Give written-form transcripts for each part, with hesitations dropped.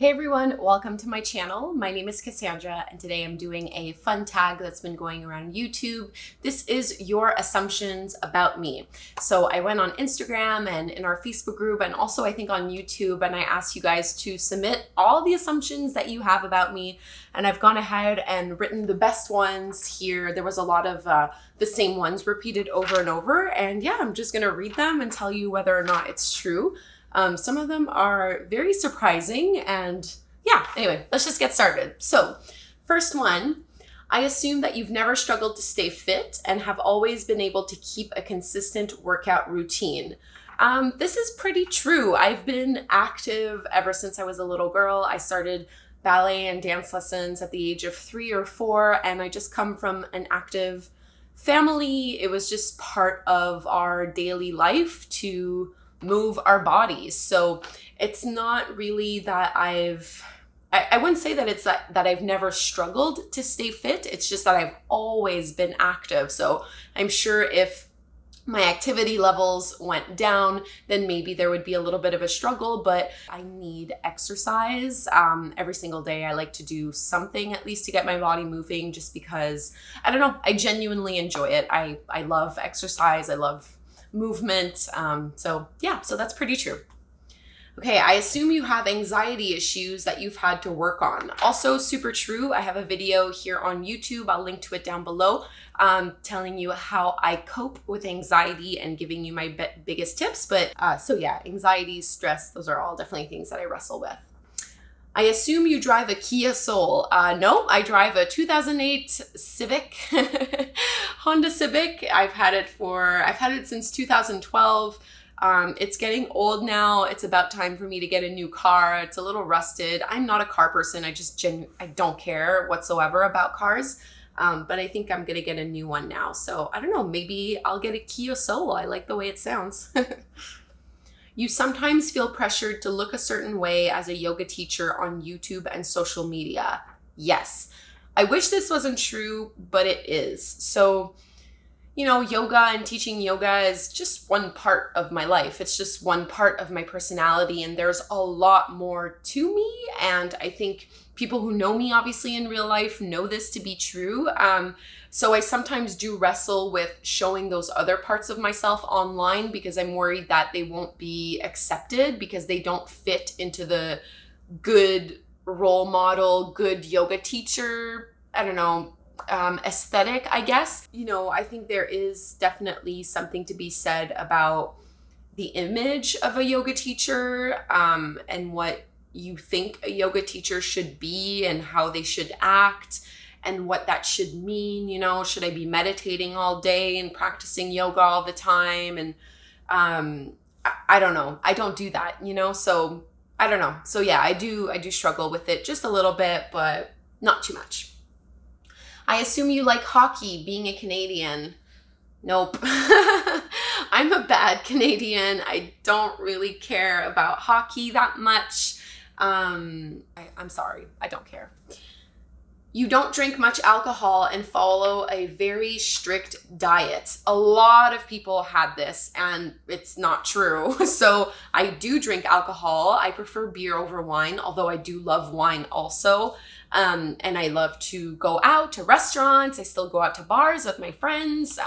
Hey everyone, welcome to my channel. My name is Cassandra and today I'm doing a fun tag that's been going around YouTube. This is your assumptions about me. So I went on Instagram and in our Facebook group and also I think on YouTube, and I asked you guys to submit all the assumptions that you have about me, and I've gone ahead and written the best ones here. There was a lot of the same ones repeated over and over, and yeah, I'm just gonna read them and tell you whether or not it's true. Some of them are very surprising, and yeah, anyway, let's just get started. So first one, I assume that you've never struggled to stay fit and have always been able to keep a consistent workout routine. This is pretty true. I've been active ever since I was a little girl. I started ballet and dance lessons at the age of 3 or 4, and I just come from an active family. It was just part of our daily life to move our bodies. So it's not really that I wouldn't say that it's that I've never struggled to stay fit. It's just that I've always been active. So I'm sure if my activity levels went down, then maybe there would be a little bit of a struggle, but I need exercise every single day. I like to do something at least to get my body moving, just because, I don't know, I genuinely enjoy it. I love exercise. I love movement. So that's pretty true. Okay, I assume you have anxiety issues that you've had to work on. Also super true. I have a video here on YouTube. I'll link to it down below, telling you how I cope with anxiety and giving you my biggest tips. But so yeah, anxiety, stress, those are all definitely things that I wrestle with. I assume you drive a Kia Soul. No, I drive a 2008 Civic, Honda Civic. I've had it since 2012. It's getting old now. It's about time for me to get a new car. It's a little rusted. I'm not a car person. I don't care whatsoever about cars. But I think I'm gonna get a new one now. So I don't know, maybe I'll get a Kia Soul. I like the way it sounds. You sometimes feel pressured to look a certain way as a yoga teacher on YouTube and social media. Yes. I wish this wasn't true, but it is. So, you know, yoga and teaching yoga is just one part of my life. It's just one part of my personality, and there's a lot more to me. And I think people who know me obviously in real life know this to be true. So I sometimes do wrestle with showing those other parts of myself online because I'm worried that they won't be accepted because they don't fit into the good role model, good yoga teacher, I don't know, aesthetic, I guess. You know, I think there is definitely something to be said about the image of a yoga teacher, and what you think a yoga teacher should be and how they should act and what that should mean. You know, should I be meditating all day and practicing yoga all the time? And I don't know. I don't do that, you know, so I don't know. So yeah, I do struggle with it just a little bit, but not too much. I assume you like hockey, being a Canadian. Nope. I'm a bad Canadian. I don't really care about hockey that much. I'm sorry, I don't care. You don't drink much alcohol and follow a very strict diet. A lot of people had this and it's not true. So I do drink alcohol. I prefer beer over wine, although I do love wine also. And I love to go out to restaurants. I still go out to bars with my friends.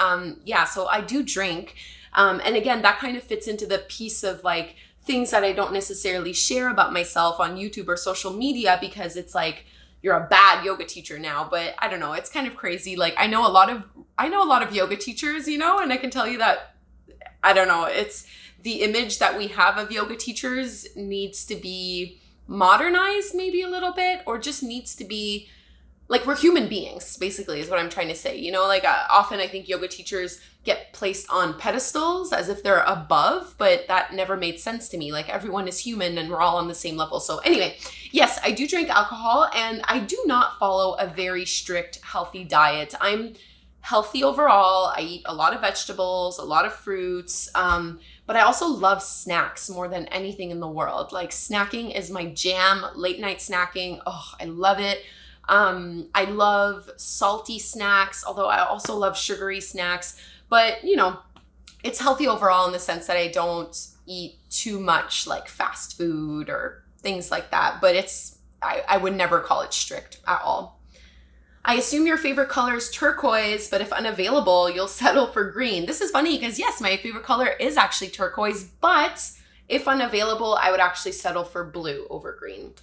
Yeah, so I do drink. And again, that kind of fits into the piece of like things that I don't necessarily share about myself on YouTube or social media because it's like, you're a bad yoga teacher now. But I don't know, it's kind of crazy. Like I know a lot of yoga teachers, you know, and I can tell you that, I don't know, it's the image that we have of yoga teachers needs to be modernized maybe a little bit, or just needs to be like, we're human beings, basically, is what I'm trying to say. You know, like often I think yoga teachers get placed on pedestals as if they're above, but that never made sense to me. Like everyone is human and we're all on the same level. So anyway, yes, I do drink alcohol and I do not follow a very strict, healthy diet. I'm healthy overall. I eat a lot of vegetables, a lot of fruits, but I also love snacks more than anything in the world. Like snacking is my jam, late night snacking. Oh, I love it. I love salty snacks, although I also love sugary snacks, but you know, it's healthy overall in the sense that I don't eat too much like fast food or things like that. But I would never call it strict at all. I assume your favorite color is turquoise, but if unavailable, you'll settle for green. This is funny because yes, my favorite color is actually turquoise, but if unavailable, I would actually settle for blue over green.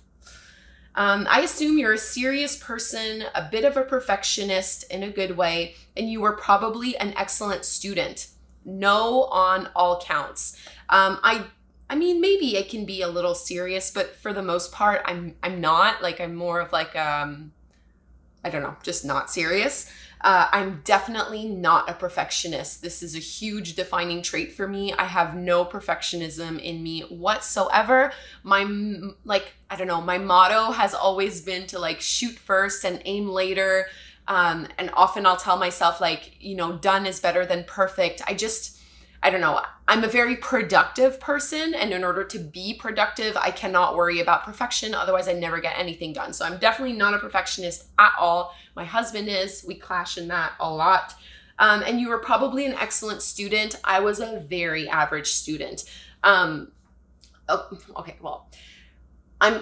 I assume you're a serious person, a bit of a perfectionist in a good way, and you were probably an excellent student. No on all counts. I mean, maybe it can be a little serious, but for the most part, I'm not. Like, I'm more of like, I don't know, just not serious. I'm definitely not a perfectionist. This is a huge defining trait for me. I have no perfectionism in me whatsoever. My motto has always been to like shoot first and aim later. And often I'll tell myself like, done is better than perfect. I don't know. I'm a very productive person, and in order to be productive, I cannot worry about perfection. Otherwise, I never get anything done. So I'm definitely not a perfectionist at all. My husband is. We clash in that a lot. And you were probably an excellent student. I was a very average student. I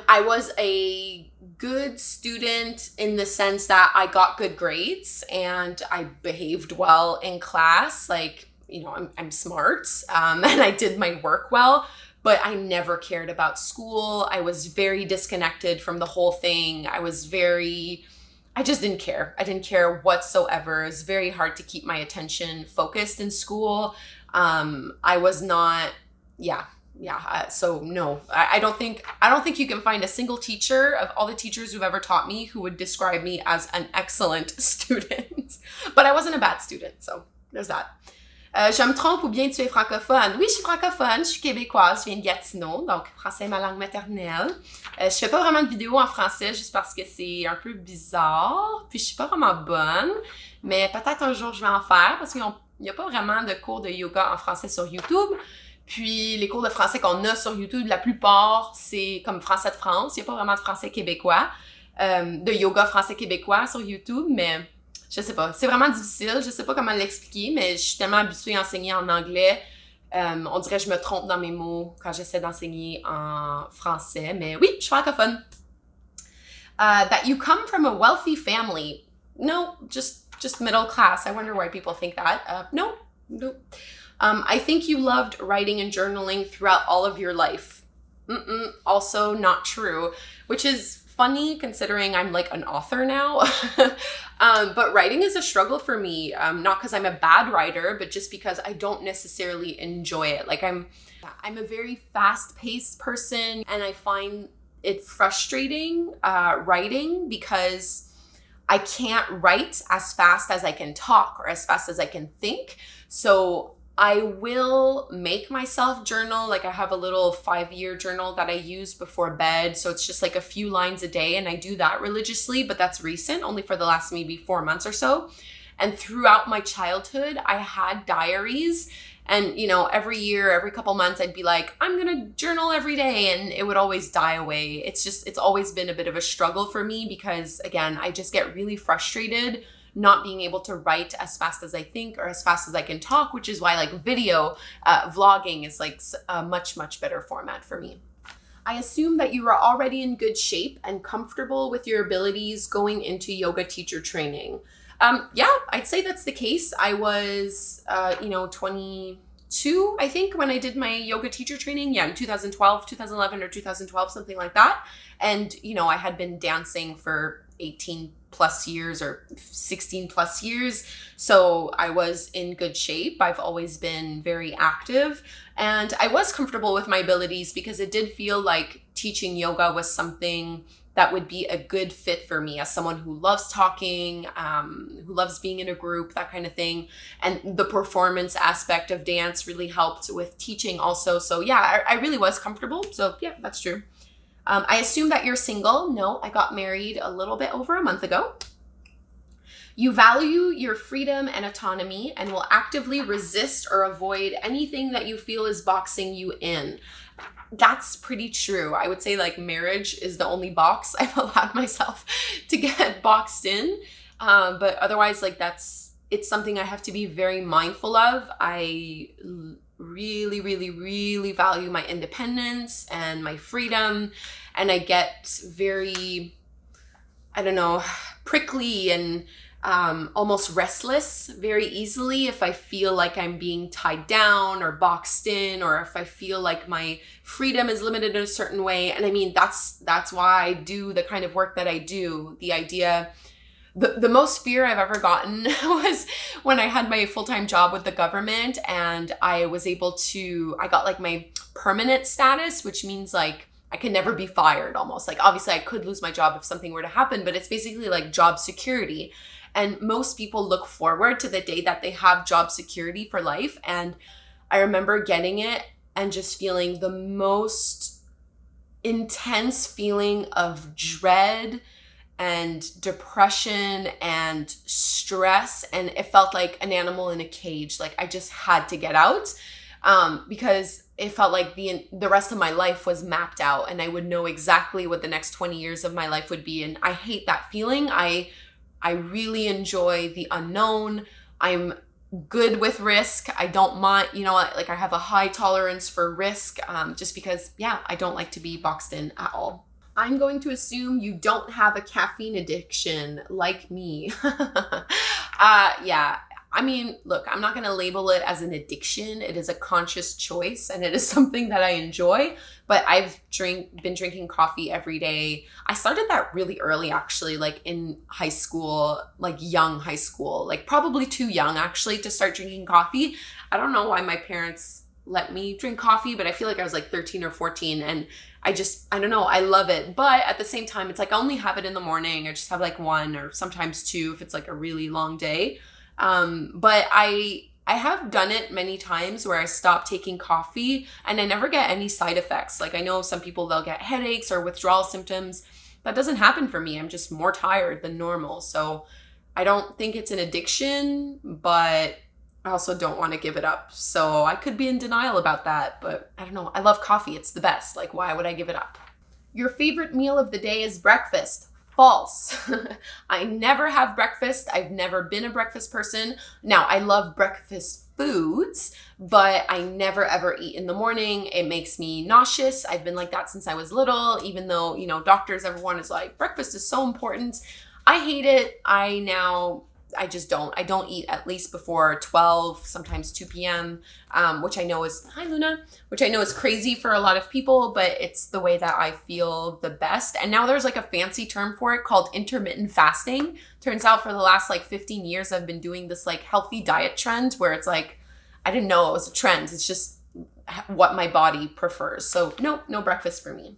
was a good student in the sense that I got good grades and I behaved well in class. Like, I'm smart, and I did my work well, but I never cared about school. I was very disconnected from the whole thing. I just didn't care. I didn't care whatsoever. It was very hard to keep my attention focused in school. I was not, so no, I don't think you can find a single teacher of all the teachers who've ever taught me who would describe me as an excellent student, but I wasn't a bad student. So there's that. Je me trompe ou bien tu es francophone? Oui, je suis francophone, je suis québécoise, je viens de Gatineau, donc français est ma langue maternelle. Je fais pas vraiment de vidéos en français juste parce que c'est un peu bizarre, puis je suis pas vraiment bonne, mais peut-être un jour je vais en faire parce qu'il n'y a pas vraiment de cours de yoga en français sur YouTube. Puis les cours de français qu'on a sur YouTube, la plupart, c'est comme français de France. Il n'y a pas vraiment de français québécois, de yoga français québécois sur YouTube, mais je sais pas. C'est vraiment difficile. Je sais pas comment l'expliquer, mais je suis tellement habituée à enseigner en anglais. On dirait que je me trompe dans mes mots quand j'essaie d'enseigner en français. Mais oui, je suis francophone. That you come from a wealthy family. No, just middle class. I wonder why people think that. No. I think you loved writing and journaling throughout all of your life. Also not true, which is funny considering I'm like an author now. But writing is a struggle for me, not because I'm a bad writer, but just because I don't necessarily enjoy it. Like I'm a very fast-paced person, and I find it frustrating writing because I can't write as fast as I can talk or as fast as I can think. So I will make myself journal. Like I have a little 5-year journal that I use before bed. So it's just like a few lines a day, and I do that religiously, but that's recent, only for the last maybe 4 months or so. And throughout my childhood, I had diaries, and every year, every couple months, I'd be like, I'm gonna journal every day, and it would always die away. It's always been a bit of a struggle for me because, again, I just get really frustrated not being able to write as fast as I think or as fast as I can talk, which is why like video vlogging is like a much, much better format for me. I assume that you are already in good shape and comfortable with your abilities going into yoga teacher training. Yeah, I'd say that's the case. I was, 22, I think, when I did my yoga teacher training. Yeah, in 2011 or 2012, something like that. And, I had been dancing for 18 plus years or 16 plus years. So I was in good shape. I've always been very active, and I was comfortable with my abilities because it did feel like teaching yoga was something that would be a good fit for me as someone who loves talking, who loves being in a group, that kind of thing. And the performance aspect of dance really helped with teaching also. So yeah, I really was comfortable. So yeah, that's true. I assume that you're single. No, I got married a little bit over a month ago. You value your freedom and autonomy and will actively resist or avoid anything that you feel is boxing you in. That's pretty true. I would say like marriage is the only box I've allowed myself to get boxed in. But otherwise, like it's something I have to be very mindful of. I really, really, really value my independence and my freedom. And I get very, I don't know, prickly and almost restless very easily if I feel like I'm being tied down or boxed in, or if I feel like my freedom is limited in a certain way. And I mean, that's why I do the kind of work that I do. The idea, the most fear I've ever gotten was when I had my full-time job with the government, and I got like my permanent status, which means like I can never be fired almost. Like obviously I could lose my job if something were to happen, but it's basically like job security. And most people look forward to the day that they have job security for life. And I remember getting it and just feeling the most intense feeling of dread and depression and stress. And it felt like an animal in a cage. Like I just had to get out because it felt like the rest of my life was mapped out, and I would know exactly what the next 20 years of my life would be. And I hate that feeling. I really enjoy the unknown. I'm good with risk. I don't mind, like I have a high tolerance for risk just because, I don't like to be boxed in at all. I'm going to assume you don't have a caffeine addiction like me. I mean, look, I'm not going to label it as an addiction. It is a conscious choice, and it is something that I enjoy, but I've been drinking coffee every day. I started that really early, actually, like in high school, like young high school, like probably too young actually to start drinking coffee. I don't know why my parents let me drink coffee, but I feel like I was like 13 or 14, and I don't know, I love it. But at the same time, it's like I only have it in the morning. I just have like one or sometimes two if it's like a really long day. But I have done it many times where I stop taking coffee and I never get any side effects. Like I know some people, they'll get headaches or withdrawal symptoms. That doesn't happen for me. I'm just more tired than normal. So I don't think it's an addiction, but I also don't want to give it up. So I could be in denial about that, but I don't know. I love coffee. It's the best. Like, why would I give it up? Your favorite meal of the day is breakfast. False. I never have breakfast. I've never been a breakfast person. Now, I love breakfast foods, but I never ever eat in the morning. It makes me nauseous. I've been like that since I was little, even though, doctors, everyone is like, breakfast is so important. I hate it. I just don't. I don't eat at least before 12, sometimes 2 p.m., which I know is, hi Luna, which I know is crazy for a lot of people, but it's the way that I feel the best. And now there's like a fancy term for it called intermittent fasting. Turns out for the last like 15 years, I've been doing this like healthy diet trend where it's like, I didn't know it was a trend. It's just what my body prefers. So no breakfast for me.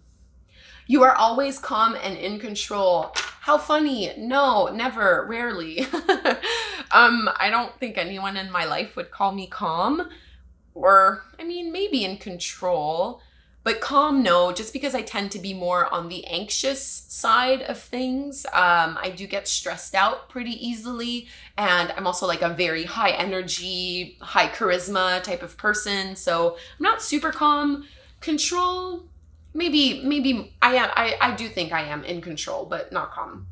You are always calm and in control. How funny. No, never, rarely. I don't think anyone in my life would call me calm, or, I mean, maybe in control, but calm, no, just because I tend to be more on the anxious side of things. I do get stressed out pretty easily, and I'm also like a very high energy, high charisma type of person, so I'm not super calm. Control, maybe I am. I do think I am in control, but not calm.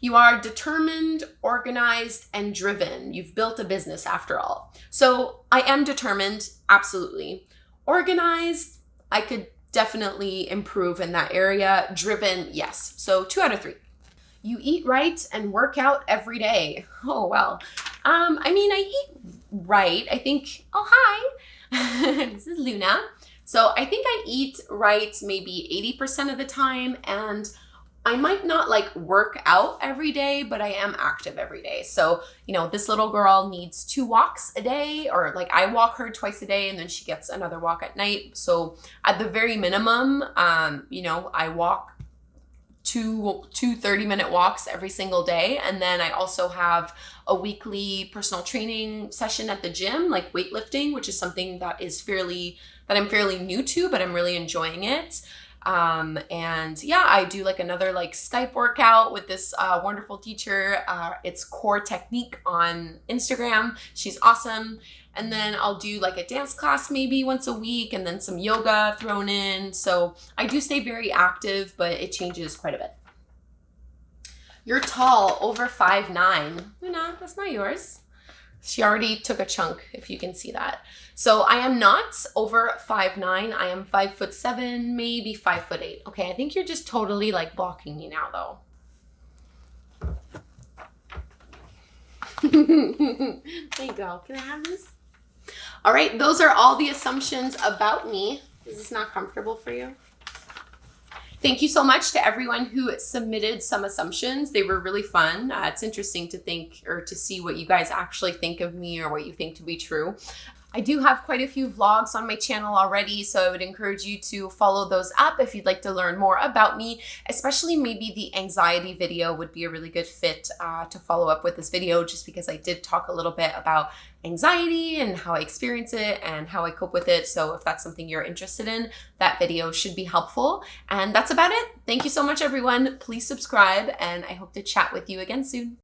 You are determined, organized, and driven. You've built a business after all. So I am determined, absolutely. Organized, I could definitely improve in that area. Driven, yes. So 2 out of 3. You eat right and work out every day. Oh, well. I eat right. I think, oh, hi. This is Luna. So I think I eat right maybe 80% of the time, and I might not like work out every day, but I am active every day. So, this little girl needs 2 walks a day, or like I walk her twice a day and then she gets another walk at night. So at the very minimum, I walk two 30-minute walks every single day. And then I also have a weekly personal training session at the gym, like weightlifting, which is something that I'm fairly new to, but I'm really enjoying it. I do like another like Skype workout with this wonderful teacher. It's Core Technique on Instagram. She's awesome. And then I'll do like a dance class maybe once a week, and then some yoga thrown in. So I do stay very active, but it changes quite a bit. You're tall, over 5'9". No, that's not yours. She already took a chunk, if you can see that. So I am not over 5'9". I am 5'7", maybe 5'8". Okay, I think you're just totally like blocking me now though. There you go. Can I have this? All right, those are all the assumptions about me. Is this not comfortable for you? Thank you so much to everyone who submitted some assumptions. They were really fun. It's interesting to think or to see what you guys actually think of me or what you think to be true. I do have quite a few vlogs on my channel already, so I would encourage you to follow those up if you'd like to learn more about me, especially maybe the anxiety video would be a really good fit to follow up with this video, just because I did talk a little bit about anxiety and how I experience it and how I cope with it. So if that's something you're interested in, that video should be helpful. And that's about it. Thank you so much, everyone. Please subscribe, and I hope to chat with you again soon.